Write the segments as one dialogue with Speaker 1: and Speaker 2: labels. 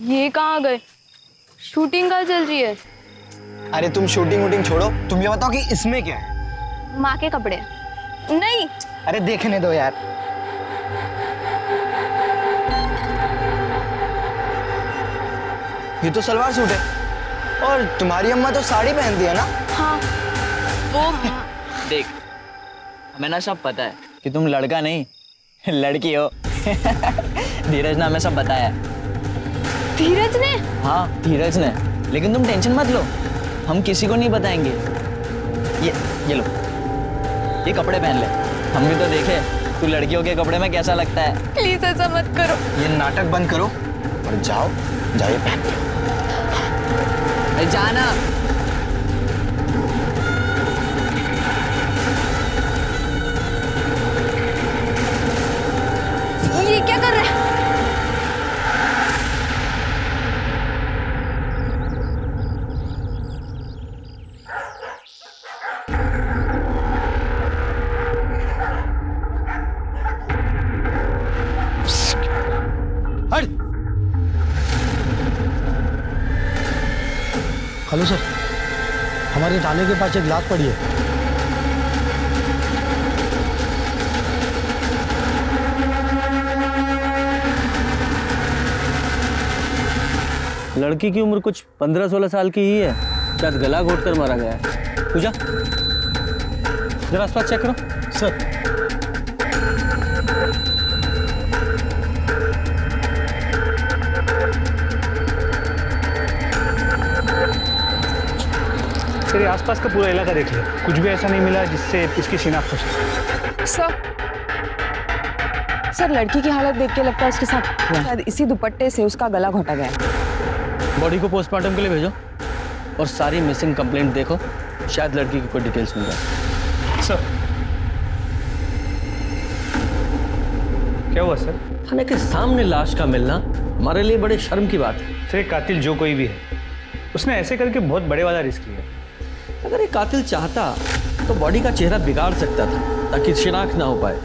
Speaker 1: ये कहाँ गए? शूटिंग कहाँ चल रही है?
Speaker 2: अरे तुम शूटिंग वूटिंग छोड़ो, तुम ये बताओ कि इसमें क्या है?
Speaker 1: माँ के कपड़े। नहीं।
Speaker 2: अरे देखने दो यार। ये तो सलवार सूट है और तुम्हारी अम्मा तो साड़ी पहनती है ना?
Speaker 1: हाँ। वो
Speaker 3: देख, हमें ना सब पता है कि तुम लड़का नहीं लड़की हो। धीरज ने हमें सब बताया है।
Speaker 1: धीरज ने?
Speaker 3: हाँ धीरज ने, लेकिन तुम टेंशन मत लो, हम किसी को नहीं बताएंगे। ये लो, ये कपड़े पहन ले, हम भी तो देखे तू लड़कियों के कपड़े में कैसा लगता है।
Speaker 1: प्लीज ऐसा मत करो।
Speaker 2: ये नाटक बंद करो और जाओ जाओ, ये पहन लो।
Speaker 3: अरे जाना।
Speaker 1: ये क्या कर रहा है?
Speaker 2: हट।
Speaker 4: हेलो सर, हमारे थाने के पास एक लाश पड़ी है।
Speaker 5: लड़की की उम्र कुछ 15-16 साल की ही है, शायद गला घोट कर मारा गया है। पूजा, जरा आसपास चेक करो।
Speaker 4: सर,
Speaker 6: तेरे आसपास का पूरा इलाका देख लिया, कुछ भी ऐसा नहीं मिला जिससे इसकी शिनाख्त हो सके।
Speaker 7: सर, लड़की की हालत देख के लगता है उसके साथ शायद इसी दुपट्टे से उसका गला घोटा गया है।
Speaker 5: बॉडी को पोस्टमार्टम के लिए भेजो और सारी मिसिंग कंप्लेंट देखो, शायद लड़की की कोई डिटेल्स मिल जाए।
Speaker 6: सर, क्या हुआ सर?
Speaker 5: थाने के सामने लाश का मिलना हमारे लिए बड़े शर्म की बात है।
Speaker 6: सर, एक कातिल जो कोई भी है, उसने ऐसे करके बहुत बड़े वाला रिस्क लिया।
Speaker 5: अगर एक कातिल चाहता तो बॉडी का चेहरा बिगाड़ सकता था ताकि शिनाख्त ना हो पाए,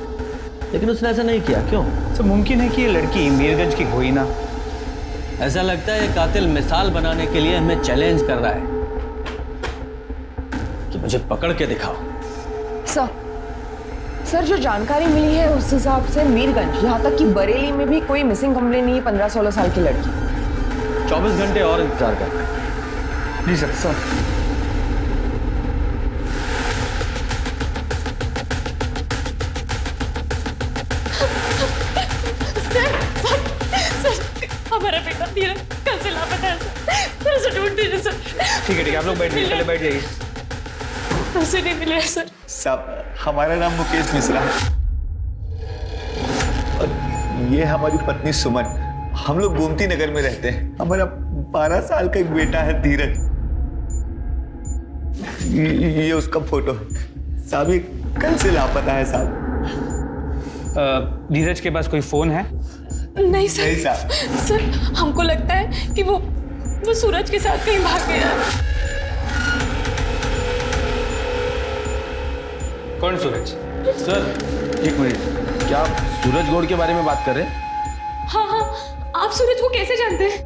Speaker 5: लेकिन उसने ऐसा नहीं किया। क्यों?
Speaker 6: सर, मुमकिन है कि ये लड़की मीरगंज की हो ही ना।
Speaker 5: ऐसा लगता है ये कातिल मिसाल बनाने के लिए हमें चैलेंज कर रहा है कि मुझे पकड़ के दिखाओ।
Speaker 7: सर, जो जानकारी मिली है उस हिसाब से मीरगंज, यहाँ तक कि बरेली में भी कोई मिसिंग कंप्लेंट नहीं है 15-16 साल की लड़की।
Speaker 5: 24 घंटे और इंतजार कर।
Speaker 6: जी सर।
Speaker 1: हमारा बेटा धीरज कल से लापता है सर। ऐसे ढूंढ दीजिए सर।
Speaker 6: ठीक है, आप लोग बैठ जाइए, पहले बैठ जाइए।
Speaker 1: ऐसे नहीं मिले सर।
Speaker 8: साहब, हमारा नाम मुकेश मिश्रा है और ये हमारी पत्नी सुमन। हम लोग गोमती नगर में रहते हैं। हमारा 12 साल का एक बेटा है धीरज। ये उसका फोटो है साहब, ये कल से लापता है साहब।
Speaker 6: धीरज के पास कोई फोन है?
Speaker 1: नहीं सर।
Speaker 8: नहीं साहब।
Speaker 1: सर, हमको लगता है कि वो सूरज के साथ कहीं भाग गया है।
Speaker 6: कौन सूरज?
Speaker 5: सर एक मिनट, क्या आप सूरज गौड़ के बारे में बात कर रहे हैं?
Speaker 1: हाँ हाँ, आप सूरज को कैसे जानते हैं?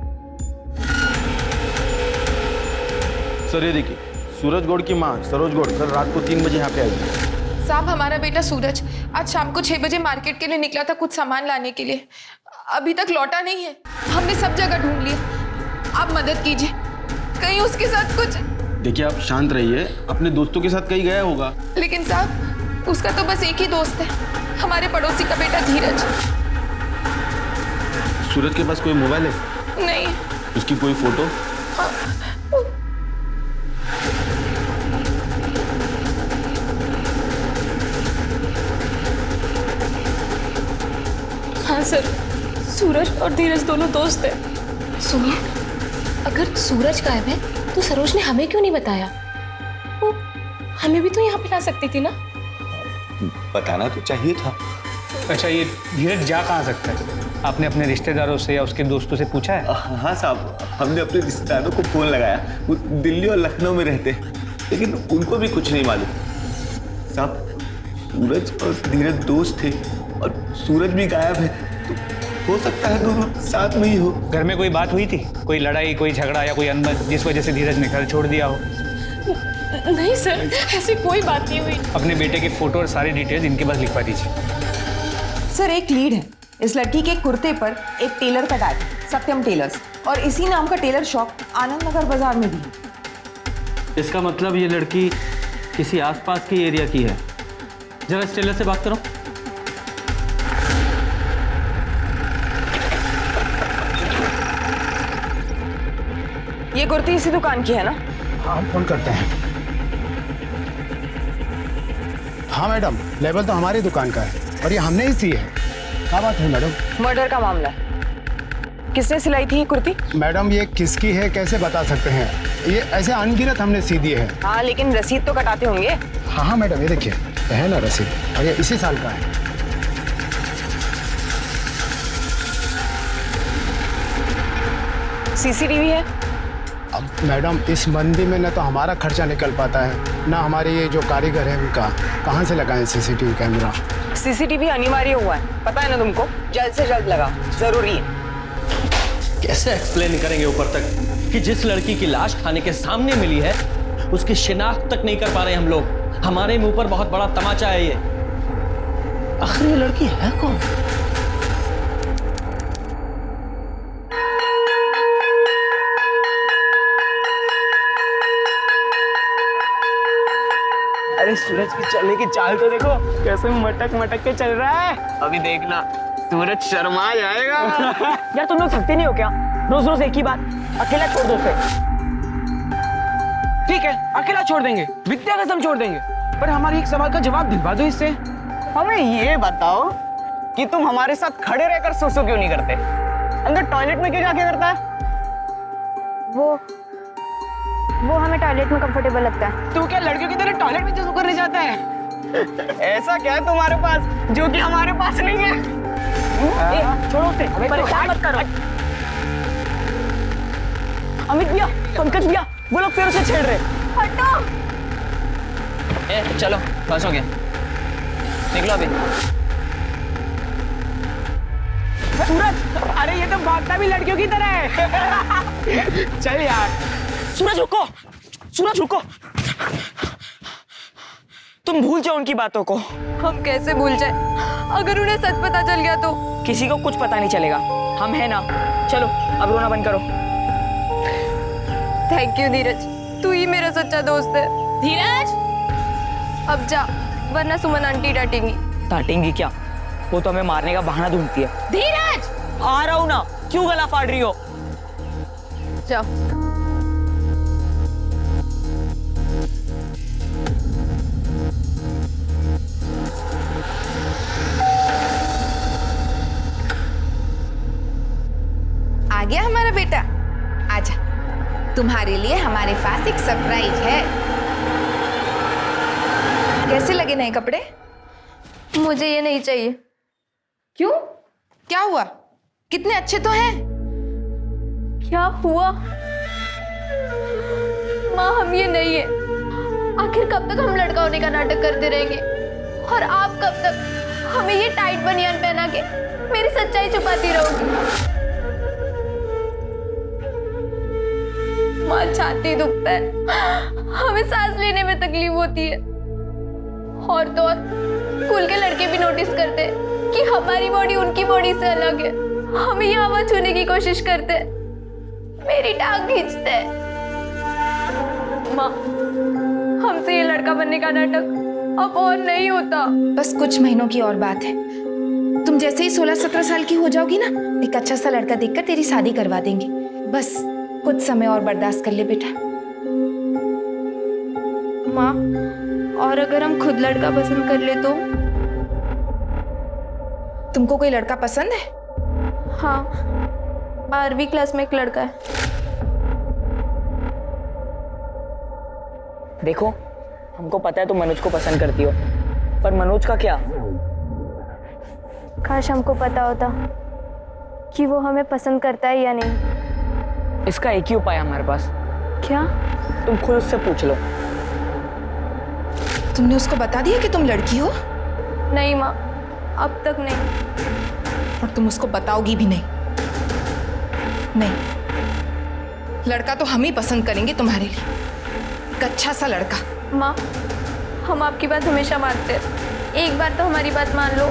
Speaker 9: सर ये देखिए, सूरज गौड़ की माँ सरोज गौड़ कल रात को 3 बजे यहाँ पे आई।
Speaker 10: साहब, हमारा बेटा सूरज आज शाम को 6 बजे मार्केट के लिए निकला था कुछ सामान लाने के लिए। अभी तक लौटा नहीं है। हमने सब जगह ढूंढ लिया। आप मदद कीजिए, कहीं उसके साथ कुछ।
Speaker 9: देखिए आप शांत रहिए, अपने दोस्तों के साथ कहीं गया होगा।
Speaker 10: लेकिन साहब, उसका तो बस एक ही दोस्त है, हमारे पड़ोसी का बेटा धीरज।
Speaker 9: सूरज के पास कोई मोबाइल है?
Speaker 10: नहीं।
Speaker 9: उसकी कोई फोटो?
Speaker 1: हाँ सर, सूरज और धीरज दोनों दोस्त हैं।
Speaker 11: सुनिए, अगर सूरज गायब है तो सरोज ने हमें क्यों नहीं बताया? वो हमें भी तो यहाँ पे ला सकती थी ना।
Speaker 8: बताना तो चाहिए था।
Speaker 6: अच्छा, ये धीरज जा कहाँ सकता है? आपने अपने रिश्तेदारों से या उसके दोस्तों से पूछा है?
Speaker 8: हाँ साहब, हमने अपने रिश्तेदारों को फोन लगाया। वो दिल्ली और लखनऊ में रहते हैं, लेकिन उनको भी कुछ नहीं मालूम। साहब, सूरज और धीरज दोस्त थे और सूरज भी गायब है, तो हो सकता है दोनों साथ में ही हो।
Speaker 6: घर में कोई बात हुई थी, कोई लड़ाई, कोई झगड़ा या कोई अनबन जिस वजह से धीरज ने घर छोड़ दिया हो?
Speaker 1: नहीं सर, ऐसी कोई बात नहीं हुई।
Speaker 6: अपने बेटे के फोटो और सारी डिटेल्स इनके पास लिखवा दीजिए।
Speaker 7: सर एक लीड है, इस लड़की के कुर्ते पर एक टेलर का टैग, सत्यम टेलर्स, और इसी नाम का टेलर शॉप आनंद नगर बाजार में भी है।
Speaker 5: इसका मतलब ये लड़की किसी आसपास के एरिया की है। जरा इस टेलर से बात करो।
Speaker 7: ये कुर्ती इसी दुकान की है ना?
Speaker 4: हाँ, हम फोन करते हैं। हाँ मैडम, लेबल तो हमारी दुकान का है और ये हमने ही सी है। क्या बात है मैडम?
Speaker 7: मर्डर का मामला है। किसने सिलाई थी ये कुर्ती?
Speaker 4: मैडम ये किसकी है कैसे बता सकते हैं, ये ऐसे अनगिनत हमने सी दी है।
Speaker 7: हाँ लेकिन रसीद तो कटाते होंगे।
Speaker 4: हाँ हाँ मैडम, ये देखिए है ना रसीद, और ये इसी साल का है।
Speaker 7: सीसीटीवी है?
Speaker 4: अब मैडम इस मंदी में न तो हमारा खर्चा निकल पाता है, ना हमारे ये जो कारीगर है उनका, कहाँ से लगाएं सीसीटीवी कैमरा?
Speaker 7: सीसीटीवी अनिवार्य हुआ है, पता है ना तुमको? जल्द से जल्द लगा, जरूरी है।
Speaker 5: कैसे एक्सप्लेन करेंगे ऊपर तक कि जिस लड़की की लाश थाने के सामने मिली है उसकी शिनाख्त तक नहीं कर पा रहे हम लोग। हमारे मुंह पर बहुत बड़ा तमाचा है ये। आखिर ये लड़की है कौन?
Speaker 2: अरे सूरज की चलने की चाल तो देखो, कैसे मटक मटक के चल रहा है। अभी देखना सूरज शर्मा जाएगा।
Speaker 7: यार तुम लोग थकते नहीं हो क्या? रोज रोज एक ही बात, अकेला छोड़ दो उसे।
Speaker 2: ठीक है, अकेला छोड़ देंगे, विद्या कसम छोड़ देंगे, पर हमारे एक सवाल का जवाब दिलवा दो इससे। हमें ये बताओ कि तुम हमारे साथ खड़े रहकर सोसो क्यों नहीं करते? अंदर टॉयलेट में क्यों जाके करता है?
Speaker 11: वो हमें टॉयलेट में कंफर्टेबल लगता है।
Speaker 2: तू क्या लड़कियों की तरह टॉयलेट में सोसो करने जाता है? ऐसा क्या है तुम्हारे पास जो कि हमारे पास नहीं है?
Speaker 7: छोड़ो उसे, परेशान मत करो। अमित भैया, पंकज भैया, वो लोग फिर उसे छेड़ रहे।
Speaker 11: हटो।
Speaker 3: ए चलो, बस हो गया, निकलो अभी।
Speaker 2: सूरज, अरे ये तो भागता भी लड़कियों की तरह है। चल यार। सूरज रुको, सूरज रुको, तुम भूल जाओ उनकी बातों को।
Speaker 10: हम कैसे भूल जाए? अगर उन्हें सच पता चल गया तो?
Speaker 7: किसी को कुछ पता नहीं चलेगा, हम है ना। चलो अब रोना बंद करो।
Speaker 10: थैंक यू धीरज, तू ही मेरा सच्चा दोस्त है।
Speaker 1: धीरज,
Speaker 10: अब जा, वरना सुमन आंटी डांटेंगी।
Speaker 7: डांटेंगी क्या? वो तो हमें मारने का बहाना ढूंढती है।
Speaker 1: धीरज,
Speaker 7: आ रहा हूं ना, क्यों गला फाड़ रही हो?
Speaker 10: जाओ। आ गया हमारा बेटा, आजा। तुम्हारे लिए हमारे पास एक सरप्राइज है। कैसे लगे नए कपड़े?
Speaker 11: मुझे ये नहीं चाहिए।
Speaker 10: क्यों? क्या हुआ? कितने अच्छे तो हैं।
Speaker 11: क्या हुआ? माँ हम ये नहीं है। आखिर कब तक हम लड़का होने का नाटक करते रहेंगे? और आप कब तक हमें ये टाइट बनियान पहना के मेरी सच्चाई छुपाती रहोगी? माँ छाती दुखता है, हमें सांस लेने में तकलीफ होती है, और तो और स्कूल के लड़के भी नोटिस करते हैं कि हमारी बॉडी उनकी बॉडी से अलग है। हमें ये हवा छूने की कोशिश करते हैं, मेरी टांग खींचते हैं। माँ हमसे ये लड़का बनने का नाटक अब और नहीं होता।
Speaker 10: बस कुछ महीनों की और बात है। तुम जैसे ही 16-17 साल की हो जाओगी ना, एक अच्छा सा लड़का देखकर तेरी शादी करवा देंगे। बस कुछ समय और बर्दाश्त कर ले बेटा।
Speaker 11: माँ और अगर हम खुद लड़का पसंद कर ले तो?
Speaker 10: तुमको कोई लड़का पसंद है?
Speaker 11: हाँ, 12वीं क्लास में एक लड़का है।
Speaker 7: देखो हमको पता है तुम मनोज को पसंद करती हो, पर मनोज का क्या?
Speaker 11: काश हमको पता होता कि वो हमें पसंद करता है या नहीं।
Speaker 7: इसका एक ही उपाय है हमारे पास।
Speaker 11: क्या?
Speaker 7: तुम खुद उससे पूछ लो।
Speaker 10: तुमने उसको बता दिया कि तुम लड़की हो?
Speaker 11: नहीं माँ, अब तक नहीं।
Speaker 10: और तुम उसको बताओगी भी नहीं। नहीं, लड़का तो हम ही पसंद करेंगे तुम्हारे लिए, एक अच्छा सा लड़का।
Speaker 11: माँ, हम आपकी बात हमेशा मानते हैं, एक बार तो हमारी बात मान लो।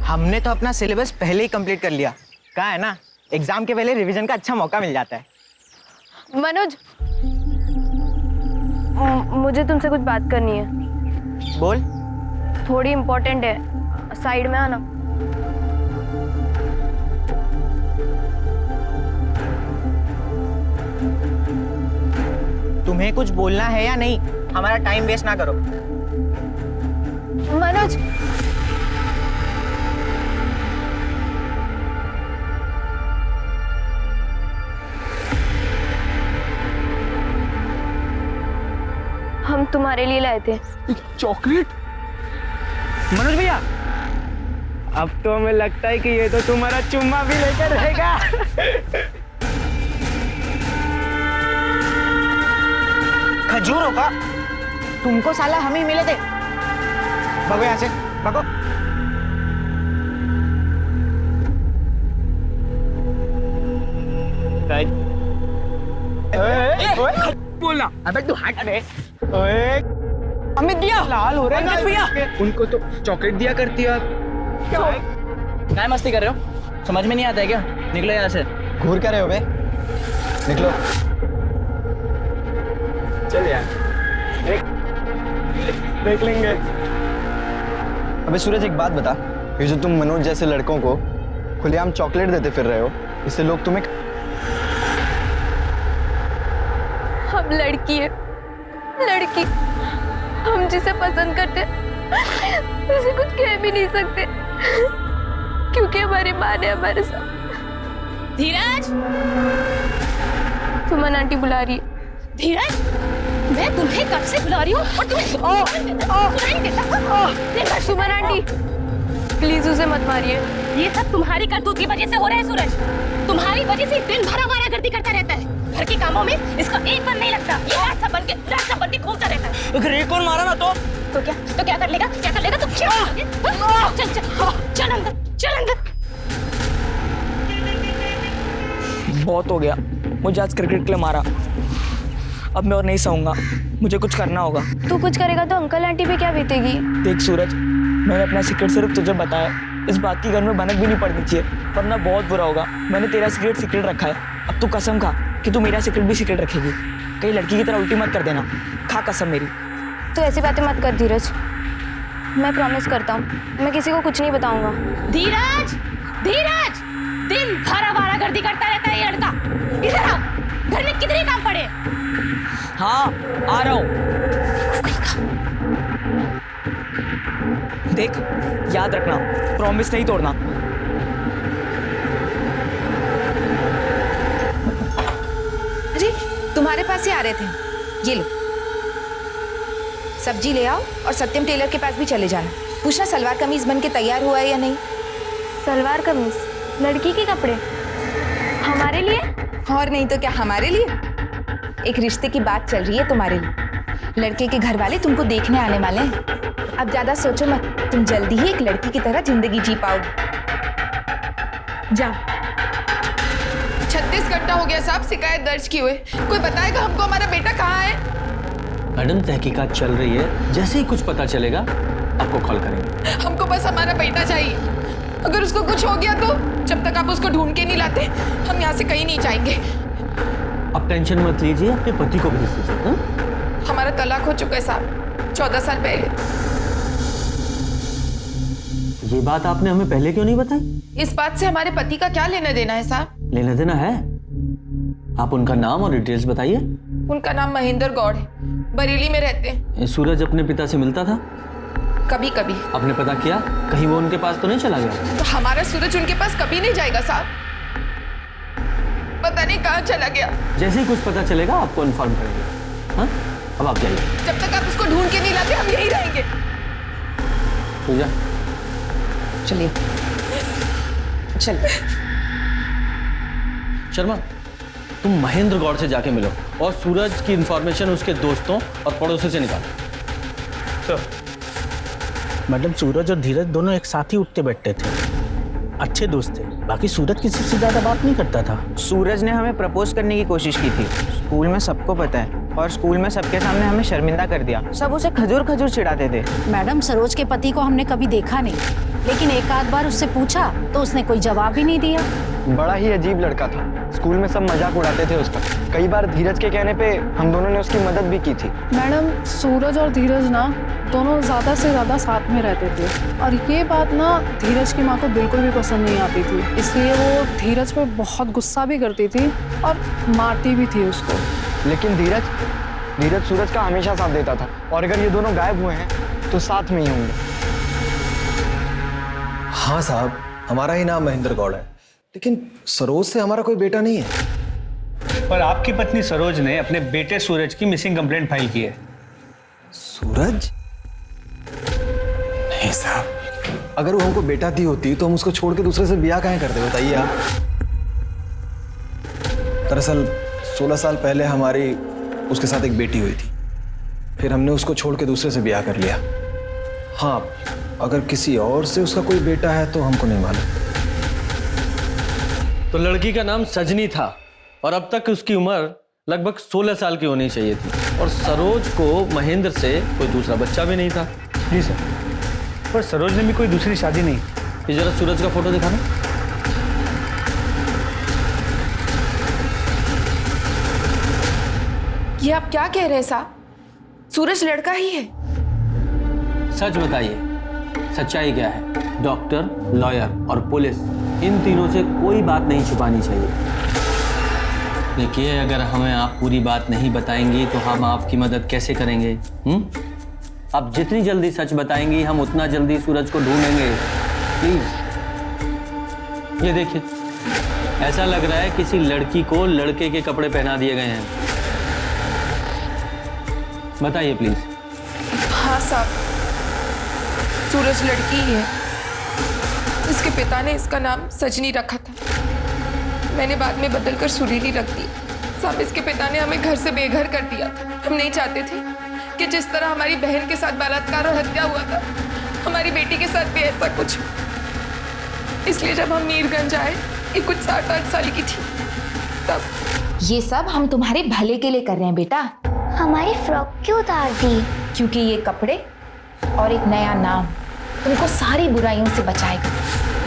Speaker 2: हमने तो अपना सिलेबस पहले ही कंप्लीट कर लिया। कहा है ना, एग्जाम के पहले रिवीजन का अच्छा मौका मिल जाता है।
Speaker 11: मनोज, मुझे तुमसे कुछ बात करनी है।
Speaker 2: बोल।
Speaker 11: थोड़ी इम्पोर्टेंट है, साइड में आना।
Speaker 2: तुम्हें कुछ बोलना है या नहीं? हमारा टाइम वेस्ट ना करो।
Speaker 11: मनोज, हम तुम्हारे लिए लाए थे
Speaker 2: चॉकलेट। मनोज भैया, अब तो हमें लगता है कि ये तो तुम्हारा चुम्मा भी लेकर रहेगा। खजूरों का तुमको साला हम ही मिले थे। भगो यहाँ से, भगो। बोलना। अबे तू हट बे। अमित भैया, लाल हो रहे हैं भैया। उनको तो चॉकलेट दिया करती है।
Speaker 3: क्या मस्ती कर रहे हो? समझ में नहीं आता है क्या? निकलो यहाँ से।
Speaker 2: घूर क्या रहे हो बे? निकलो। चल यार, देख लेंगे।
Speaker 9: अबे सूरज, एक बात बता, ये जो तुम मनोज जैसे लड़कों को खुलेआम चॉकलेट देते फिर रहे हो, इससे लोग तुम्हें...
Speaker 11: हम लड़की है, लड़की, हम जिसे पसंद करते उसे कुछ कह भी नहीं सकते, क्योंकि हमारी माँ ने हमारे साथ।
Speaker 1: धीरज,
Speaker 11: सुमन आंटी बुला रही है।
Speaker 1: धीरज, मैं तुम्हें कब से बुला रही हूँ और तुम्हें सुनाई नहीं देता।
Speaker 11: सुमन आंटी, प्लीज उसे मत मारिए।
Speaker 1: ये सब तुम्हारी करतूत की वजह से हो रहा है सूरज। तुम्हारी वजह से दिन भर आवारागर्दी करता रहता है। घर के कामों में इसका एक मन नहीं लगता। ये रात सा बन के घूमता रहता है।
Speaker 3: अगर एक और मारा ना
Speaker 1: तो क्या कर लेगा? क्या कर लेगा? तो चल अंदर, चल अंदर।
Speaker 2: बहुत हो गया, मुझे आज क्रिकेट के लिए मारा। अब मैं और नहीं सहूंगा, मुझे कुछ करना होगा।
Speaker 11: तू कुछ करेगा तो अंकल आंटी पे क्या बीतेगी?
Speaker 2: देख सूरज, मैंने अपना सीक्रेट सिर्फ तुझे बताया। इस बात की घर में भनक भी नहीं पड़नी चाहिए, वरना बहुत बुरा होगा। मैंने तेरा सीक्रेट रखा है। अब तू कसम खा कि तू मेरा सीक्रेट भी सीक्रेट रखेगी। कहीं लड़की की तरह उल्टी मत कर देना। खा कसम मेरी।
Speaker 11: तू ऐसी बातें मत कर धीरज, मैं प्रॉमिस करता हूँ मैं किसी को कुछ नहीं बताऊंगा।
Speaker 1: धीरज, धीरज, दिन भर आवारागर्दी करता रहता है ये लड़का। इधर आओ, घर में कितने काम पड़े?
Speaker 2: हाँ, आ रहा हूँ। देख, याद रखना, प्रॉमिस नहीं तोड़ना।
Speaker 7: अरे, तुम्हारे पास ही आ रहे थे। ये लो, सब्जी ले आओ और सत्यम टेलर के पास भी चले जाना। पूछना सलवार कमीज बन के तैयार हुआ है या नहीं।
Speaker 11: सलवार कमीज, लड़की के कपड़े हमारे लिए?
Speaker 7: और नहीं तो क्या, हमारे लिए। एक रिश्ते की बात चल रही है तुम्हारे लिए। लड़के के घर वाले तुमको देखने आने वाले हैं। अब ज्यादा सोचो मत, तुम जल्दी ही एक लड़की की तरह जिंदगी जी पाओगे। जाओ।
Speaker 10: 36 घंटा हो गया साहब शिकायत दर्ज किए हुए। कोई बताएगा हमको हमारा बेटा कहाँ है?
Speaker 5: मैडम, तहकीकात चल रही है, जैसे ही कुछ पता चलेगा आपको कॉल करेंगे।
Speaker 10: हमको बस हमारा बेटा चाहिए। अगर उसको कुछ हो गया तो जब तक आप उसको ढूंढ के नहीं लाते हम यहाँ से कहीं नहीं जाएंगे।
Speaker 5: आप टेंशन मत लीजिए, अपने पति को भेज दीजिए। हाँ?
Speaker 10: हमारा तलाक हो चुका है साहब, 14 साल पहले।
Speaker 5: ये बात आपने हमें पहले क्यों नहीं बताई?
Speaker 10: इस बात से हमारे पति का क्या लेना देना है साहब?
Speaker 5: लेना देना है? आप उनका नाम और डिटेल्स बताइए।
Speaker 10: उनका नाम महेंद्र गौड़ है, बरेली में रहते हैं।
Speaker 5: सूरज अपने पिता से मिलता था?
Speaker 10: कभी कभी।
Speaker 5: आपने पता किया कहीं वो उनके पास तो नहीं चला गया?
Speaker 10: तो हमारा सूरज उनके पास कभी नहीं जाएगा साहब, पता नहीं कहाँ चला गया।
Speaker 5: जैसे ही कुछ पता चलेगा आपको इन्फॉर्म करेंगे। हाँ, अब आप जाइए।
Speaker 10: जब तक आप उसको ढूंढ के नहीं लाते हम यहीं रहेंगे।
Speaker 5: पूजा,
Speaker 7: चलिए चलिए।
Speaker 5: शर्मा, तुम महेंद्र गौड़ से जाके मिलो और सूरज की इंफॉर्मेशन उसके दोस्तों और पड़ोसियों से निकालो।
Speaker 6: मैडम सूरज और धीरज दोनों एक साथ ही उठते बैठते थे, अच्छे दोस्त थे। बाकी सूरज किसी से ज्यादा बात नहीं करता था।
Speaker 2: सूरज ने हमें प्रपोज करने की कोशिश की थी, स्कूल में सबको पता है, और स्कूल में सबके सामने हमें शर्मिंदा कर दिया। सब उसे खजूर खजूर चिढ़ाते थे।
Speaker 12: मैडम सरोज के पति को हमने कभी देखा नहीं, लेकिन एक आध बार उससे पूछा तो उसने कोई जवाब ही नहीं दिया।
Speaker 9: बड़ा ही अजीब लड़का था, स्कूल में सब मजाक उड़ाते थे उसका। कई बार धीरज के कहने पे हम दोनों ने उसकी मदद भी की थी।
Speaker 10: मैडम सूरज और धीरज ना दोनों ज़्यादा से ज़्यादा साथ में रहते थे, और ये बात ना धीरज की माँ को बिल्कुल भी पसंद नहीं आती थी, इसलिए वो धीरज पे बहुत गुस्सा भी करती थी और मारती भी थी उसको।
Speaker 9: लेकिन धीरज सूरज का हमेशा साथ देता था, और अगर ये दोनों गायब हुए हैं तो साथ में ही होंगे।
Speaker 13: हाँ साहब, हमारा ही नाम महेंद्र गौड़ है, लेकिन सरोज से हमारा कोई बेटा नहीं है।
Speaker 6: पर आपकी पत्नी सरोज ने अपने बेटे सूरज की मिसिंग कंप्लेंट फाइल की है।
Speaker 13: सूरज? नहीं साहब, अगर वो हमको बेटा दी होती तो हम उसको छोड़ के दूसरे से ब्याह काहे करते, बताइए आप। दरअसल 16 साल पहले हमारी उसके साथ एक बेटी हुई थी, फिर हमने उसको छोड़ के दूसरे से ब्याह कर लिया। हाँ, अगर किसी और से उसका कोई बेटा है तो हमको नहीं मालूम।
Speaker 5: तो लड़की का नाम सजनी था, और अब तक उसकी उम्र लगभग 16 साल की होनी चाहिए थी, और सरोज को महेंद्र से कोई दूसरा बच्चा भी नहीं था।
Speaker 6: जी सर, पर सरोज ने भी कोई दूसरी शादी नहीं।
Speaker 5: ये जरा सूरज का फोटो दिखाना।
Speaker 10: ये आप क्या कह रहे हैं साहब? सूरज लड़का ही है।
Speaker 5: सच बताइए, सच्चाई क्या है? डॉक्टर, लॉयर और पुलिस, इन तीनों से कोई बात नहीं छुपानी चाहिए। देखिए, अगर हमें आप पूरी बात नहीं बताएंगी तो हम आपकी मदद कैसे करेंगे? आप जितनी जल्दी सच बताएंगी, हम उतना जल्दी सूरज को ढूंढेंगे। प्लीज। ये देखिए, ऐसा लग रहा है किसी लड़की को लड़के के कपड़े पहना दिए गए हैं। बताइए प्लीज।
Speaker 10: हाँ साहब, सूरज लड़की ही है। इसके पिता ने इसका नाम सजनी रखा था, मैंने बाद में बदलकर सुरीली रख दी। साहब, इसके पिता ने हमें घर से बेघर कर दिया था। हम नहीं चाहते थे कि जिस तरह हमारी बहन के साथ बलात्कार और हत्या हुआ था, हमारी बेटी के साथ भी ऐसा कुछ। इसलिए जब हम मीरगंज आए, ये कुछ 7-8 साल की थी तब।
Speaker 7: ये सब हम तुम्हारे भले के लिए कर रहे हैं बेटा।
Speaker 11: हमारी फ्रॉक क्यों उतार दी?
Speaker 7: क्योंकि ये कपड़े और एक नया नाम तुमको सारी बुराइयों से बचाएगा।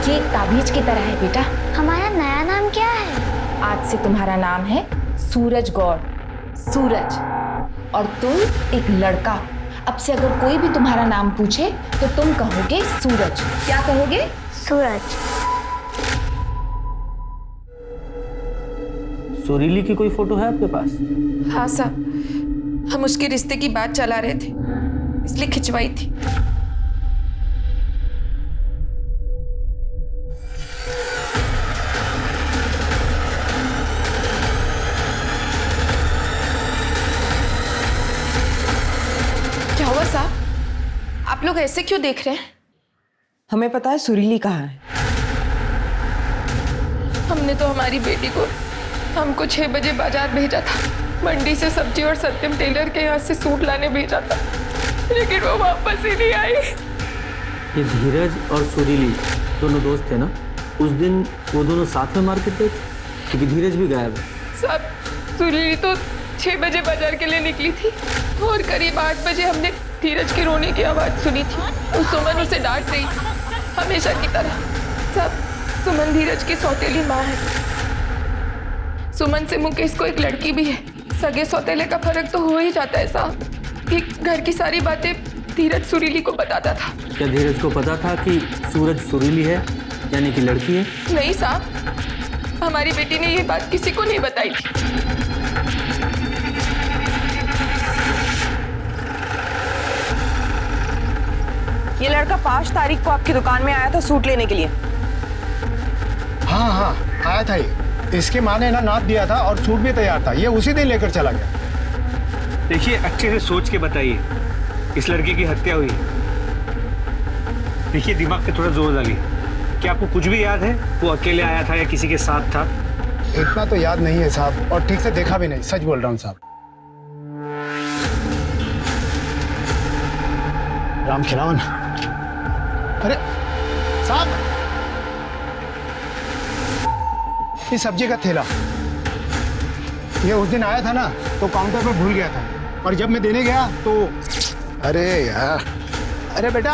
Speaker 7: ये एक ताबीज की तरह है बेटा।
Speaker 11: हमारा नया नाम क्या है?
Speaker 7: आज से तुम्हारा नाम है सूरज गौड़, सूरज। और तुम एक लड़का। अब से अगर कोई भी तुम्हारा नाम पूछे तो तुम कहोगे सूरज। क्या कहोगे?
Speaker 11: सूरज।
Speaker 5: सुरीली की कोई फोटो है आपके पास?
Speaker 10: हाँ साहब, हम उसके रिश्ते की बात चला रहे थे, इसलिए खिंचवाई थी। क्या हुआ साहब? आप लोग ऐसे क्यों देख रहे हैं?
Speaker 14: हमें पता है सुरीली कहाँ है।
Speaker 10: हमने तो हमारी बेटी को हमको 6 बजे बाजार भेजा था, मंडी से सब्जी और सत्यम टेलर के यहाँ से सूट लाने भेजा था, लेकिन वो वापस ही नहीं आई।
Speaker 5: ये धीरज और सुरीली दोनों दोस्त थे ना? उस दिन वो दोनों साथ में मार्केट गए थे, क्योंकि धीरज भी गायब है।
Speaker 10: सब सुरीली तो 6 बजे बाजार के लिए निकली थी, और करीब 8 बजे हमने धीरज के रोने की आवाज़ सुनी थी। उस सुमन उसे डांट रही थी, हमेशा की तरह। सब सुमन धीरज की सौतेली माँ है। सुमन से मुकेश को एक लड़की भी है। सगे सौतेले का फर्क तो हो ही जाता है साहब। कि घर की सारी बातें धीरज सुरीली को बताता था।
Speaker 5: क्या धीरज को पता था कि सूरज सुरीली है, यानी कि लड़की है?
Speaker 10: नहीं साहब, हमारी बेटी ने ये बात किसी को नहीं बताई थी।
Speaker 14: ये लड़का 5 तारीख को आपकी दुकान में आया था सूट लेने के लिए।
Speaker 4: हाँ हाँ, आया था ये। इसकी माँ ने ना नाप दिया था और सूट भी तैयार था, ये उसी दिन लेकर चला गया।
Speaker 6: देखिए, अच्छे से सोच के बताइए, इस लड़के की हत्या हुई। देखिए, दिमाग पे थोड़ा जोर डालिए। क्या आपको कुछ भी याद है? वो अकेले आया था या किसी के साथ था?
Speaker 4: इतना तो याद नहीं है साहब, और ठीक से देखा भी नहीं, सच बोल रहा हूँ साहब। राम खिलावन, अरे साहब, ये सब्जी का थैला, ये उस दिन आया था ना तो काउंटर पर भूल गया था, और जब मैं देने गया तो अरे यार, अरे बेटा,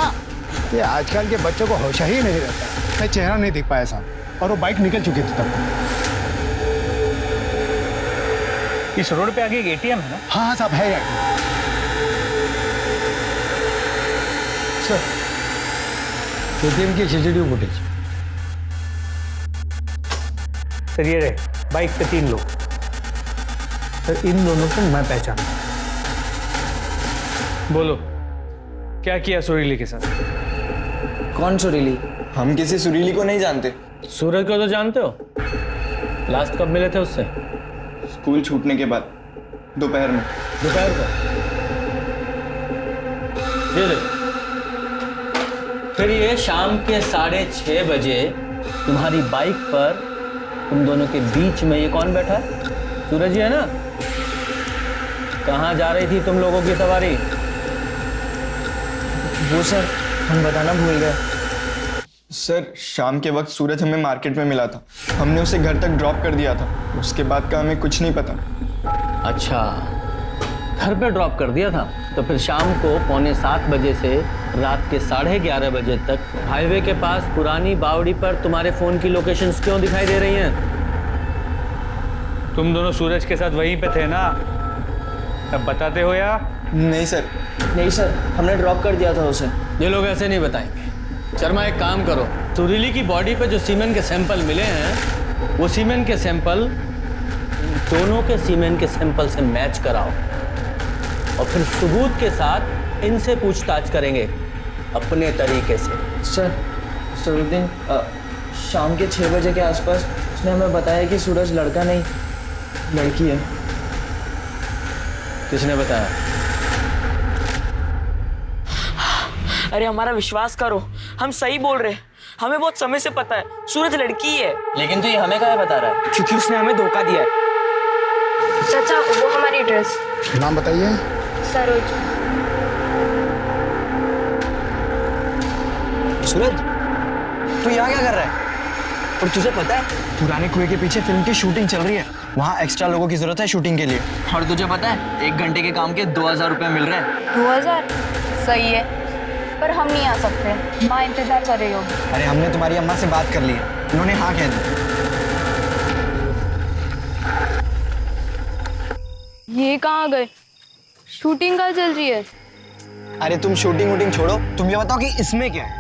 Speaker 4: ये आजकल के बच्चों को होश ही नहीं रहता। मैं चेहरा नहीं देख पाया साहब, और वो बाइक निकल चुकी थी तब।
Speaker 6: इस रोड पे आगे एक एटीएम है ना?
Speaker 4: हाँ हाँ साहब, है यार।
Speaker 6: सर, एटीएम की सीसीटीवी फुटेज। सर ये रहे, बाइक पे 3 लोग। सर इन दोनों को मैं पहचानता हूं। बोलो, क्या किया सुरीली के साथ?
Speaker 9: कौन सुरीली? हम किसी सुरीली को नहीं जानते।
Speaker 5: सूरज को तो जानते हो? लास्ट कब मिले थे उससे?
Speaker 9: स्कूल छूटने के बाद, दोपहर में।
Speaker 5: दोपहर को? ये देखो, फिर ये शाम के 6:30 बजे तुम्हारी बाइक पर तुम दोनों के बीच में ये कौन बैठा है? सूरज ही है ना? कहाँ जा रही थी तुम लोगों की सवारी?
Speaker 9: वो सर, हम बताना भूल गए। सर, शाम के वक्त सूरज हमें मार्केट में मिला था। हमने उसे घर तक ड्रॉप कर दिया था। उसके बाद का हमें कुछ नहीं पता।
Speaker 5: अच्छा, घर पे ड्रॉप कर दिया था। तो फिर शाम को 6:45 बजे से रात के 11:30 बजे तक हाईवे के पास पुरानी बावड़ी पर तुम्हारे फोन की लोकेशंस क्यों दिखाई दे रही हैं?
Speaker 6: तुम दोनों सूरज के साथ वहीं पे थे ना? अब बताते हो या?
Speaker 9: नहीं सर, नहीं सर, हमने ड्रॉप कर दिया था उसे।
Speaker 5: ये लोग ऐसे नहीं बताएंगे। शर्मा, एक काम करो, सुरीली की बॉडी पे जो सीमेंट के सैंपल मिले हैं, वो सीमेंट के सैंपल दोनों के सीमेंट के सैंपल से मैच कराओ, और फिर सबूत के साथ इनसे पूछताछ करेंगे अपने तरीके से।
Speaker 9: सर, उस दिन शाम के 6 बजे के आसपास उसने हमें बताया कि सूरज लड़का नहीं, लड़की है।
Speaker 5: किसने बताया?
Speaker 14: अरे हमारा विश्वास करो, हम सही बोल रहे हैं। हमें बहुत समय से पता है सूरज लड़की है।
Speaker 3: लेकिन तो ये हमें क्या बता रहा है?
Speaker 14: क्योंकि उसने हमें धोखा दिया है।
Speaker 11: चाचा, वो हमारी एड्रेस।
Speaker 4: नाम बताइए।
Speaker 11: सरोज।
Speaker 9: सूरज, तू यहाँ क्या कर रहा है? और तुझे पता है पुराने कुएं के पीछे फिल्म की शूटिंग चल रही है। वहाँ एक्स्ट्रा लोगों की जरूरत है शूटिंग के लिए।
Speaker 3: और तुझे पता है 1 घंटे के काम के 2000 रुपए मिल रहे हैं।
Speaker 11: 2000? सही है, पर हम नहीं आ सकते। माँ इंतजार कर रही होगी।
Speaker 9: अरे हमने तुम्हारी अम्मा से बात कर ली है, उन्होंने हाँ कह दी।
Speaker 11: ये कहाँ गए? शूटिंग कहाँ चल रही है?
Speaker 9: अरे तुम शूटिंग वूटिंग छोड़ो, तुम ये बताओ कि इसमें क्या है?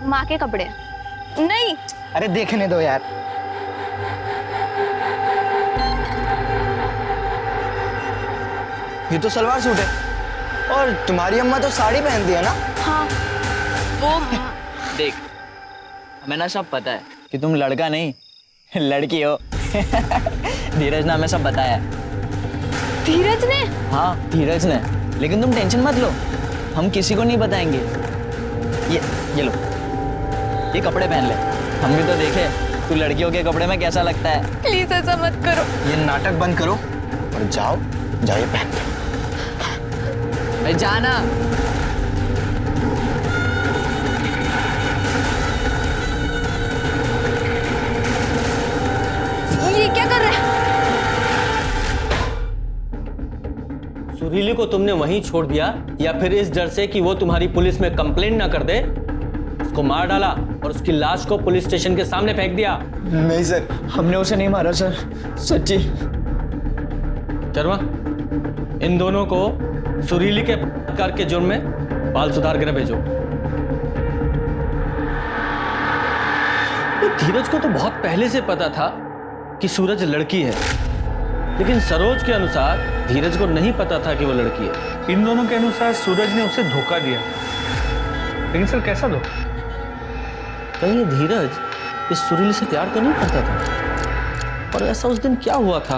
Speaker 11: माँ के कपड़े। नहीं।
Speaker 9: अरे देखने दो यार। ये तो सलवार सूट है, और तुम्हारी अम्मा तो साड़ी पहनती है ना?
Speaker 11: हाँ। वो
Speaker 3: देख, हमें ना सब पता है कि तुम लड़का नहीं लड़की हो। धीरज ने हमें सब बताया है।
Speaker 11: धीरज ने?
Speaker 3: हाँ, धीरज ने। लेकिन तुम टेंशन मत लो, हम किसी को नहीं बताएंगे। ये लो, ये कपड़े पहन ले, हम भी तो देखे तू लड़कियों के कपड़े में कैसा लगता है।
Speaker 11: प्लीज ऐसा मत करो।
Speaker 9: ये नाटक बंद करो और जाओ, जाइए पहन लो।
Speaker 3: जाना।
Speaker 11: ये क्या कर रहा है?
Speaker 5: सुरीली को तुमने वहीं छोड़ दिया, या फिर इस डर से कि वो तुम्हारी पुलिस में कंप्लेंट ना कर दे, उसको मार डाला और उसकी लाश को पुलिस स्टेशन के सामने फेंक दिया?
Speaker 9: नहीं सर, हमने उसे नहीं मारा सर, सच्ची।
Speaker 5: शर्मा, इन दोनों को सुरीली के बलात्कार के जुर्म में बाल सुधार गृह भेजो। धीरज को तो बहुत पहले से पता था कि सूरज लड़की है, लेकिन सरोज के अनुसार धीरज को नहीं पता था कि वो लड़की है।
Speaker 6: इन दोनों के अनुसार सूरज ने उसे धोखा दिया, लेकिन सर कैसा धोखा?
Speaker 5: कहीं ये धीरज इस सुरीली से प्यार तो नहीं करता था? और ऐसा उस दिन क्या हुआ था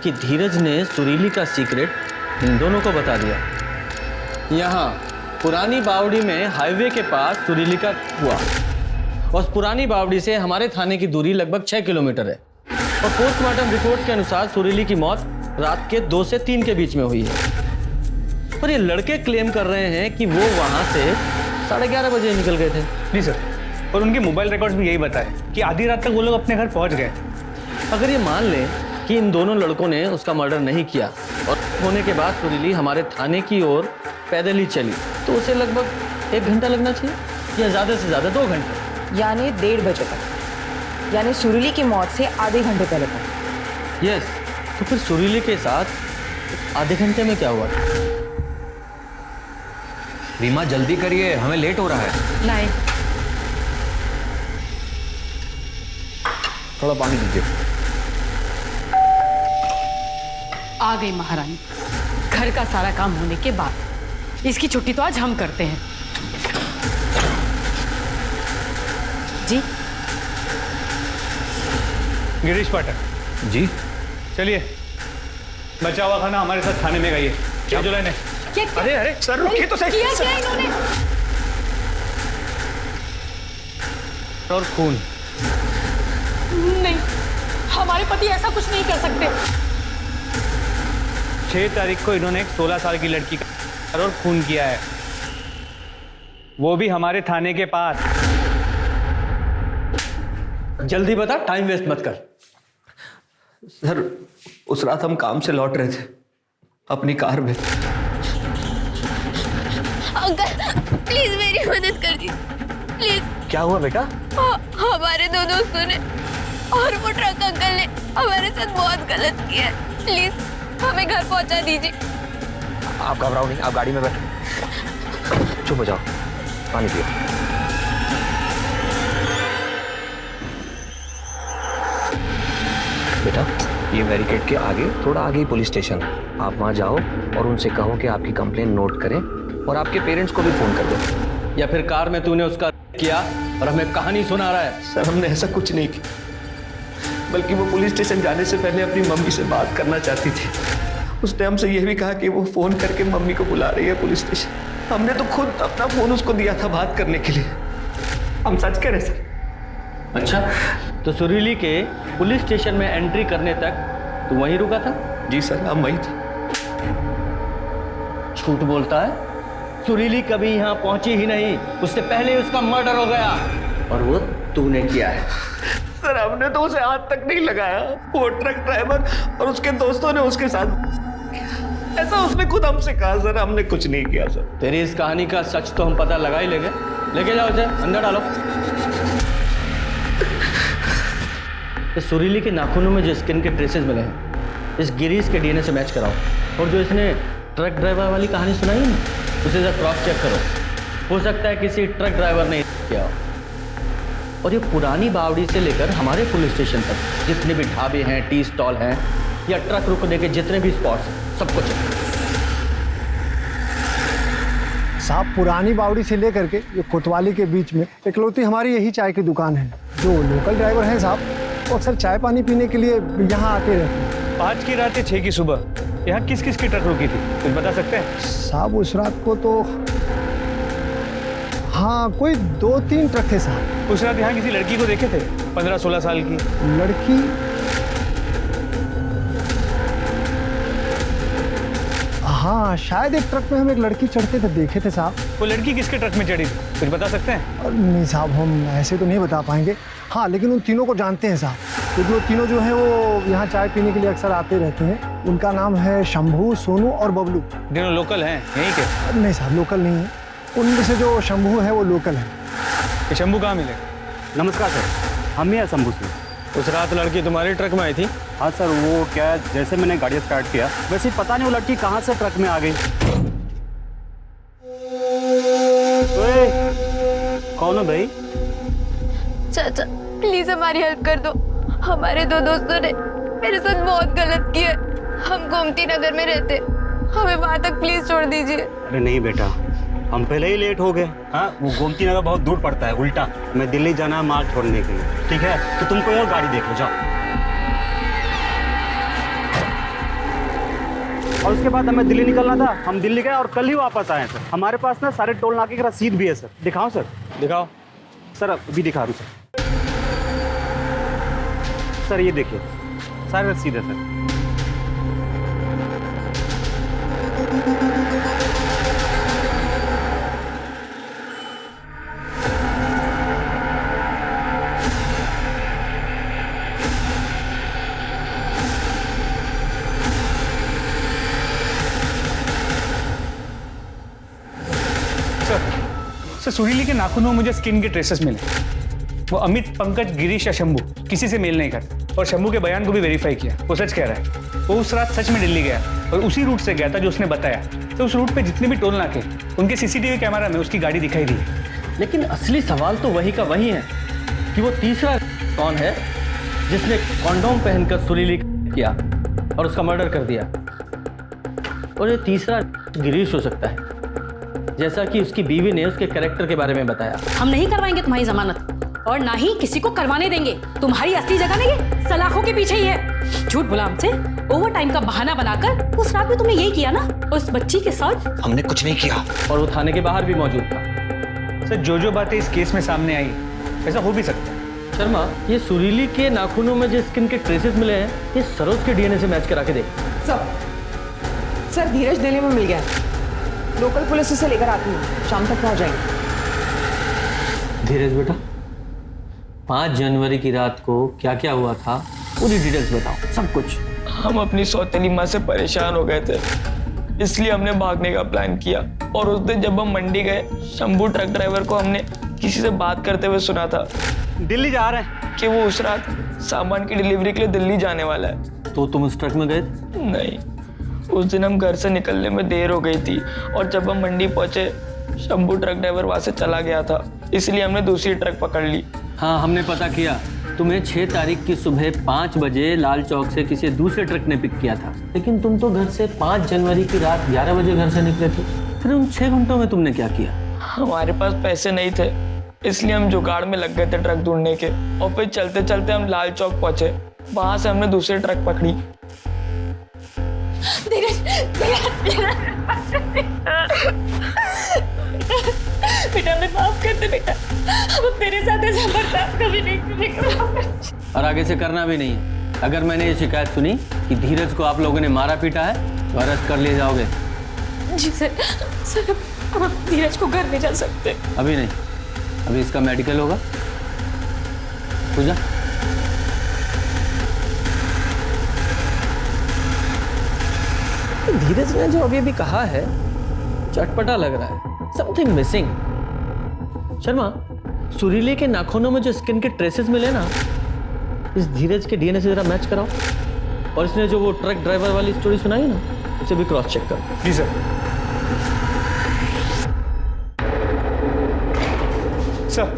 Speaker 5: कि धीरज ने सुरीली का सीक्रेट इन दोनों को बता दिया? यहाँ पुरानी बावड़ी में हाईवे के पास सुरीली का हुआ, और पुरानी बावड़ी से हमारे थाने की दूरी लगभग 6 किलोमीटर है, और पोस्टमार्टम रिपोर्ट के अनुसार सुरीली की मौत रात के 2 से 3 के बीच में हुई है। पर ये लड़के क्लेम कर रहे हैं कि वो वहां से 11:30 बजे निकल गए थे।
Speaker 15: जी सर, और उनके मोबाइल रिकॉर्ड्स भी यही बताए कि आधी रात तक वो लोग अपने घर पहुंच गए।
Speaker 5: अगर ये मान लें कि इन दोनों लड़कों ने उसका मर्डर नहीं किया और होने के बाद सुरीली हमारे थाने की ओर पैदल ही चली, तो उसे लगभग 1 घंटा लगना चाहिए या ज़्यादा से ज़्यादा 2 घंटे,
Speaker 7: यानी 1:30 बजे तक, यानी सुरीली की मौत से आधे घंटे पहले तक।
Speaker 5: यस, तो फिर सुरीली के साथ आधे घंटे में क्या हुआ?
Speaker 16: रीमा जल्दी करिए, हमें लेट हो रहा है।
Speaker 1: नहीं,
Speaker 16: थोड़ा पानी दीजिए।
Speaker 1: आ गई महारानी। घर का सारा काम होने के बाद इसकी छुट्टी तो आज हम करते हैं। जी
Speaker 15: गिरीश पाठक
Speaker 16: जी,
Speaker 15: चलिए, बचा हुआ खाना हमारे साथ थाने में गई। क्या जो लेने? अरे अरे सर रुकिए तो सही।
Speaker 1: क्या इन्होंने?
Speaker 15: और खून?
Speaker 1: नहीं, हमारे पति ऐसा कुछ नहीं कर सकते।
Speaker 15: 6 तारीख को इन्होंने एक 16 साल की लड़की का और खून किया है, वो भी हमारे थाने के पास।
Speaker 5: जल्दी बता, टाइम वेस्ट मत कर।
Speaker 8: सर, उस रात हम काम से लौट रहे थे अपनी कार में।
Speaker 11: अंकल प्लीज मेरी मदद कर दी प्लीज।
Speaker 16: क्या हुआ बेटा?
Speaker 11: हमारे 2 दोस्तों ने और वो ट्रक अंकल ने हमारे साथ बहुत गलत किया है, प्लीज हमें घर पहुंचा दीजिए।
Speaker 16: आप घबराओ नहीं, आप गाड़ी में बैठो, चुप हो जाओ, पानी पियो। बेटा, ये बैरिकेड के आगे, थोड़ा आगे ही पुलिस स्टेशन है। आप वहाँ जाओ और उनसे कहो कि आपकी कंप्लेंट नोट करें और आपके पेरेंट्स को भी फोन कर दो।
Speaker 5: या फिर कार में तूने उसका किया और हमें कहानी सुना रहा है?
Speaker 8: सर, हमने ऐसा कुछ नहीं किया, बल्कि वो पुलिस स्टेशन जाने से पहले अपनी मम्मी से बात करना चाहती थी। उसने हमसे यह भी कहा कि वो फोन करके मम्मी को बुला रही है पुलिस स्टेशन। हमने तो खुद अपना फोन उसको दिया था बात करने के लिए। हम सच कह रहे सर।
Speaker 5: अच्छा, तो सुरीली के पुलिस स्टेशन में एंट्री करने तक तू वहीं रुका था?
Speaker 8: जी सर, हम वहीं थे।
Speaker 5: झूठ बोलता है। सुरीली कभी यहाँ पहुंची ही नहीं, उससे पहले उसका मर्डर हो गया और वो तूने किया है।
Speaker 8: सर, हमने तो उसे हाथ तक नहीं लगाया। वो ट्रक ड्राइवर और उसके दोस्तों ने उसके साथ, ऐसा उसने खुद हमसे कहा। सर, हमने कुछ नहीं किया सर।
Speaker 5: तेरी इस कहानी का सच तो हम पता लगा ही लेंगे। लेके जाओ उसे, अंदर डालो। इस सुरीली के नाखूनों में जो स्किन के ट्रेसेस मिले हैं, इस गिरीश के डीएनए से मैच कराओ। और जो इसने ट्रक ड्राइवर वाली कहानी सुनाई है ना, उसे जरा क्रॉस चेक करो। हो सकता है किसी ट्रक ड्राइवर ने किया हो। और ये पुरानी बावड़ी से लेकर हमारे पुलिस स्टेशन तक जितने भी ढाबे हैं, टी स्टॉल हैं या ट्रक रुकने के जितने भी स्पॉट्स हैं, सब कुछ
Speaker 4: साहब, पुरानी बावड़ी से लेकर के ये कोतवाली के बीच में इकलौती हमारी यही चाय की दुकान है। जो लोकल ड्राइवर हैं साहब, वो अक्सर चाय पानी पीने के लिए यहाँ आते रहते हैं।
Speaker 15: 5 की रात या 6 की सुबह यहाँ किस किस की ट्रक रुकी थी, कुछ बता सकते हैं?
Speaker 4: साहब, उस रात को तो हाँ, कोई 2-3 ट्रक थे साहब।
Speaker 15: उस रात यहाँ किसी लड़की को देखे थे, 15-16 साल की
Speaker 4: लड़की? हाँ, शायद एक ट्रक में हम एक लड़की चढ़ते थे, देखे थे साहब।
Speaker 15: वो लड़की किसके ट्रक में चढ़ी थी, कुछ बता सकते हैं?
Speaker 4: नहीं साहब, हम ऐसे तो नहीं बता पाएंगे। हाँ, लेकिन उन तीनों को जानते हैं साहब, क्योंकि वो तीनों जो हैं वो यहाँ चाय पीने के लिए अक्सर आते रहते हैं। उनका नाम है शंभू, सोनू और बबलू।
Speaker 15: तीनों लोकल हैं यहीं के?
Speaker 4: नहीं साहब, लोकल नहीं है। उनमें से जो शंभू है वो लोकल है।
Speaker 15: ये शंभू कहाँ मिले?
Speaker 17: नमस्कार सर, हम ही हैं शंभू सिंह।
Speaker 15: उस रात लड़की तुम्हारे ट्रक में आई थी?
Speaker 17: हाँ सर, वो क्या, जैसे मैंने गाड़ी स्टार्ट किया वैसे पता नहीं वो लड़की कहाँ से ट्रक में आ गई। कौन हो भाई?
Speaker 11: चाचा प्लीज हमारी हेल्प कर दो। हमारे 2 दोस्तों ने मेरे साथ बहुत गलत किया। हम गोमती नगर में रहते, हमें वहां तक प्लीज छोड़ दीजिए।
Speaker 17: अरे नहीं बेटा, हम पहले ही लेट हो गए। हाँ, वो गोमती नगर बहुत दूर पड़ता है, उल्टा मैं दिल्ली जाना है माल छोड़ने के लिए। ठीक है, तो तुम कोई और गाड़ी देख लो, जाओ। और उसके बाद हमें दिल्ली निकलना था, हम दिल्ली गए और कल ही वापस आए सर। हमारे पास ना सारे टोल नाके की रसीद भी है सर। दिखाओ सर?
Speaker 15: दिखाओ
Speaker 17: सर, अभी दिखा दूँ सर। सर ये देखिए, सारे रसीद है सर।
Speaker 15: सर सुरीली के नाखूनों में मुझे स्किन के ट्रेसेस मिले। वो अमित, पंकज, गिरीश या शंभू किसी से मेल नहीं करते। और शंभू के बयान को भी वेरीफाई किया, वो सच कह रहा है। वो उस रात सच में दिल्ली गया और उसी रूट से गया था जो उसने बताया। तो उस रूट पे जितने भी टोल नाके, उनके सीसीटीवी कैमरा में उसकी गाड़ी दिखाई दी।
Speaker 5: लेकिन असली सवाल तो वही का वही है कि वो तीसरा कौन है जिसने कॉन्डोम पहनकर सुरीली किया और उसका मर्डर कर दिया। और ये तीसरा गिरीश हो सकता है, जैसा कि उसकी बीवी ने उसके कैरेक्टर के बारे में बताया।
Speaker 12: हम नहीं करवाएंगे तुम्हारी जमानत और ना ही किसी को करवाने देंगे। तुम्हारी असली जगह नहीं है, सलाखों के पीछे ही है। झूठ बोला हमसे, ओवर टाइम का बहाना बनाकर। उस रात में तुमने यही किया ना उस बच्ची के साथ?
Speaker 13: हमने कुछ नहीं किया।
Speaker 5: और वो थाने के बाहर भी मौजूद था।
Speaker 15: सर जो बातें इस केस में सामने आई, ऐसा हो भी सकता है।
Speaker 5: शर्मा, ये सुरीली के नाखूनों में जो स्किन के ट्रेसेस मिले हैं, ये सरोज के डीएनए से मैच करा के देख।
Speaker 18: सर धीरज दिल्ली में मिल गया। लोकल पुलिस उसे लेकर आती है, शाम तक पहुंच जाएंगे।
Speaker 5: धीरज बेटा, 5 जनवरी की रात को क्या क्या हुआ था पूरी डिटेल्स बताओ, सब कुछ।
Speaker 9: हम अपनी सौतेली माँ से परेशान हो गए थे, इसलिए हमने भागने का प्लान किया। और उस दिन जब हम मंडी गए, शंभू ट्रक ड्राइवर को हमने किसी से बात करते हुए सुना था
Speaker 17: दिल्ली जा रहे हैं
Speaker 9: कि वो उस रात सामान की डिलीवरी के लिए दिल्ली जाने वाला है।
Speaker 5: तो तुम उस ट्रक में गए?
Speaker 9: नहीं, उस दिन हम घर से निकलने में देर हो गई थी और जब हम मंडी पहुंचे, शंभू ट्रक ड्राइवर वहां से चला गया था, इसलिए हमने दूसरी ट्रक पकड़ ली।
Speaker 5: हाँ, हमने पता किया। तुम्हें 6 तारीख की सुबह 5 बजे लाल चौक से किसी दूसरे ट्रक ने पिक किया था, लेकिन तुम तो घर से 5 जनवरी की रात 11 बजे घर से निकले थे। फिर उन 6 घंटों में तुमने क्या किया?
Speaker 9: हमारे पास पैसे नहीं थे, इसलिए हम जुगाड़ में लग गए थे ट्रक ढूंढने के। और फिर चलते चलते हम लाल चौक पहुंचे, वहां से हमने दूसरी ट्रक पकड़ी।
Speaker 1: बेटा मैं माफ कर दे बेटा, अब तेरे साथ ऐसा बर्ताव कभी नहीं करेंगे
Speaker 5: और आगे से करना भी नहीं है। अगर मैंने ये शिकायत सुनी कि धीरज को आप लोगों ने मारा पीटा है तो अरेस्ट कर लिए जाओगे।
Speaker 1: जी सर अब हम धीरज को घर ले जा सकते?
Speaker 5: अभी नहीं, अभी इसका मेडिकल होगा। पूजा, धीरज ने जो अभी कहा है चटपटा लग रहा है, समथिंग मिसिंग। शर्मा, सुरीले के नाखूनों में जो स्किन के ट्रेसेस मिले ना, इस धीरज के डीएनए से जरा मैच कराओ। और इसने जो वो ट्रक ड्राइवर वाली स्टोरी सुनाई ना, उसे भी क्रॉस चेक करो।
Speaker 15: जी सर। सर,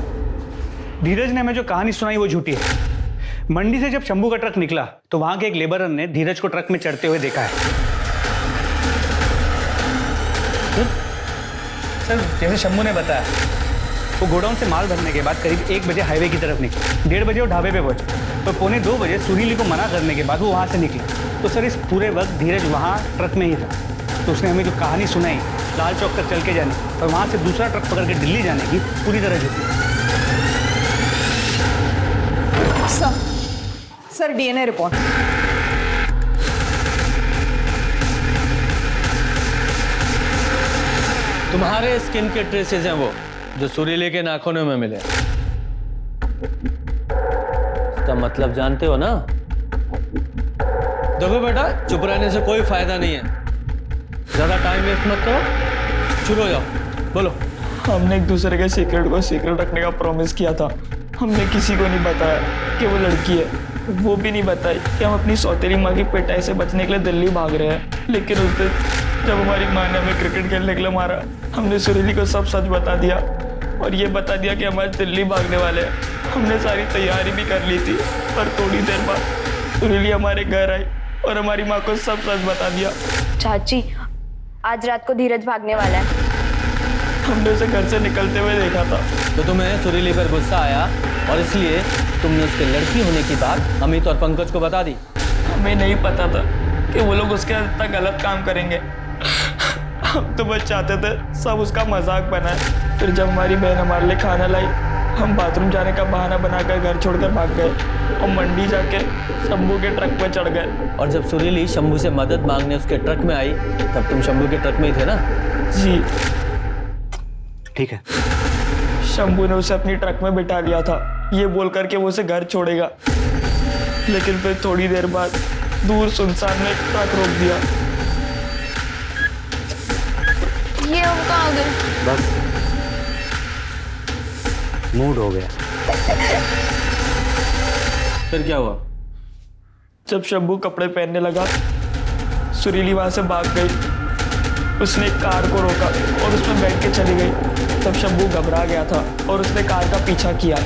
Speaker 15: धीरज ने हमें जो कहानी सुनाई वो झूठी है। मंडी से जब शंभू का ट्रक निकला तो वहां के एक लेबरर ने धीरज को ट्रक में चढ़ते हुए देखा है। सर, जैसे शंभू ने बताया, वो गोडाउन से माल भरने के बाद करीब 1 बजे हाईवे की तरफ निकले। 1:30 बजे वो ढाबे पे पहुंचे तो 1:45 बजे सुरीली को मना करने के बाद वो वहां से निकले। तो सर, इस पूरे वक्त धीरज वहां ट्रक में ही था। तो उसने हमें जो कहानी सुनाई लाल चौक तक चल के जाने और वहां से दूसरा ट्रक पकड़ के दिल्ली जाने की, पूरी तरह झूठी।
Speaker 18: Sir DNA report.
Speaker 5: तुम्हारे स्किन के ट्रेसेस हैं वो जो सुरीले के नाखूनों में मिले। इसका मतलब जानते हो ना? देखो बेटा, चुप रहने से कोई फायदा नहीं है, ज्यादा टाइम वेस्ट मत करो, शुरू हो जाओ, बोलो।
Speaker 9: हमने एक दूसरे के सीक्रेट को सीक्रेट रखने का प्रॉमिस किया था। हमने किसी को नहीं बताया कि वो लड़की है, वो भी नहीं बताई कि हम अपनी सौतेली माँ की पिटाई से बचने के लिए दिल्ली भाग रहे हैं। लेकिन उस दिन जब हमारी माँ ने हमें क्रिकेट खेलने के लिए मारा, हमने सुरीली को सब सच बता दिया और ये बता दिया कि हम आज दिल्ली भागने वाले हैं। हमने सारी तैयारी भी कर ली थी, पर थोड़ी देर बाद सुरीली हमारे घर आई और हमारी माँ को सब सच बता दिया।
Speaker 11: चाची, आज रात को धीरज भागने वाला है।
Speaker 9: हमने उसे घर से निकलते हुए देखा था।
Speaker 5: तो तुम्हें सुरीली पर गुस्सा आया और इसलिए तुमने उसके लड़की होने की बात अमित और पंकज को बता दी।
Speaker 9: हमें नहीं पता था कि वो लोग उसके इतना गलत काम करेंगे। हम तो बस चाहते थे सब उसका मजाक बनाए। फिर जब हमारी बहन हमारे लिए खाना लाई, हम बाथरूम जाने का बहाना बनाकर घर छोड़कर भाग गए और मंडी जाके शंभू के ट्रक पर चढ़ गए।
Speaker 5: और जब सुरीली शंभू से मदद मांगने उसके ट्रक में आई, तब तुम शंभू के ट्रक में ही थे ना?
Speaker 9: जी
Speaker 17: ठीक है।
Speaker 9: शंभू ने उसे अपनी ट्रक में बिठा लिया था, ये बोलकर के वो उसे घर छोड़ेगा। लेकिन फिर थोड़ी देर बाद दूर सुनसान में ट्रक रोक दिया।
Speaker 11: ये हम कहाँ गए?
Speaker 17: बस मूड हो गया।
Speaker 5: फिर क्या हुआ?
Speaker 9: जब शंभू कपड़े पहनने लगा, सुरीली वहां से भाग गई। उसने एक कार को रोका और उसमें बैठ के चली गई। तब शंभू घबरा गया था और उसने कार का पीछा किया,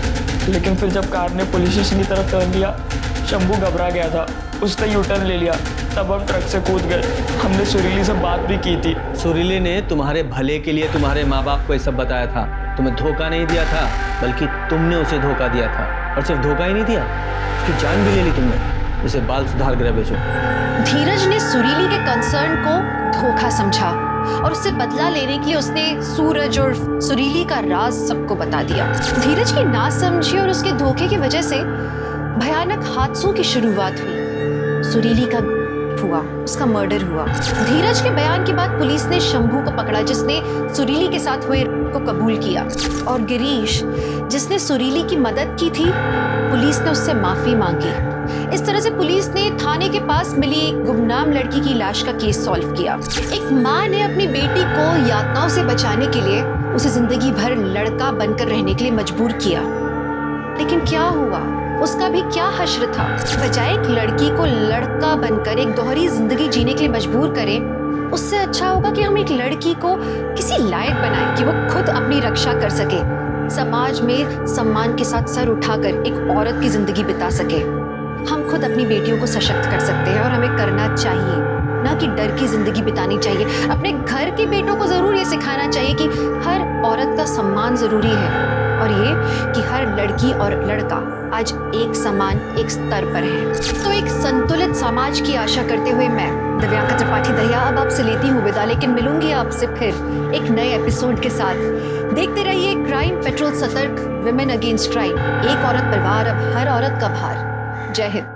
Speaker 9: लेकिन फिर जब कार ने पुलिस स्टेशन की तरफ टर्न लिया, शंभू घबरा गया था, उसने यू टर्न ले लिया। तब हम ट्रक से कूद गए। हमने सुरीली से बात भी की थी।
Speaker 5: सुरीली ने तुम्हारे भले के लिए तुम्हारे माँ बाप को ये सब बताया था, तुम्हें धोखा नहीं दिया था, बल्कि तुमने उसे धोखा दिया था। और सिर्फ धोखा ही नहीं दिया, उसकी जान भी ले ली तुमने। उसे बाल सुधार गृह भेजो।
Speaker 19: धीरज ने सुरीली के कंसर्न को धोखा समझा और उससे बदला लेने के लिए उसने सूरज और सुरीली का राज सबको बता दिया। धीरज की नासमझी और उसके धोखे की वजह से भयानक हादसों की शुरुआत हुई। सुरीली का हुआ, उसका मर्डर हुआ। धीरज के बयान के बाद पुलिस ने शंभू को पकड़ा, जिसने सुरीली के साथ हुए को कबूल किया, और गिरीश, जिसने सुरीली की मदद की थी, पुलिस ने उससे माफी मांगी। इस तरह से पुलिस ने थाने के पास मिली एक गुमनाम लड़की की लाश का केस सॉल्व किया। एक माँ ने अपनी बेटी को यातनाओं से बचाने के लिए उसे जिंदगी भर लड़का बनकर रहने के लिए मजबूर किया। लेकिन क्या हुआ? उसका भी क्या हश्र था? बजाय एक लड़की को लड़का बनकर एक दोहरी जिंदगी जीने के लिए मजबूर करें, उससे अच्छा होगा कि हम एक लड़की को किसी लायक बनाएं कि वो खुद अपनी रक्षा कर सके, समाज में सम्मान के साथ सर उठाकर एक औरत की जिंदगी बिता सके। हम खुद अपनी बेटियों को सशक्त कर सकते हैं और हमें करना चाहिए, ना कि डर की जिंदगी बितानी चाहिए। अपने घर के बेटों को जरूर ये सिखाना चाहिए कि हर औरत का सम्मान जरूरी है, और ये कि हर लड़की और लड़का आज एक समान एक स्तर पर है। तो एक संतुलित समाज की आशा करते हुए मैं दिव्यांका त्रिपाठी दहिया अब आपसे लेती हूँ विदा, लेकिन मिलूंगी आपसे फिर एक नए एपिसोड के साथ। देखते रहिए क्राइम पेट्रोल सतर्क, विमेन अगेंस्ट क्राइम। एक औरत पर वार, अब हर औरत का भार। जय हिंद।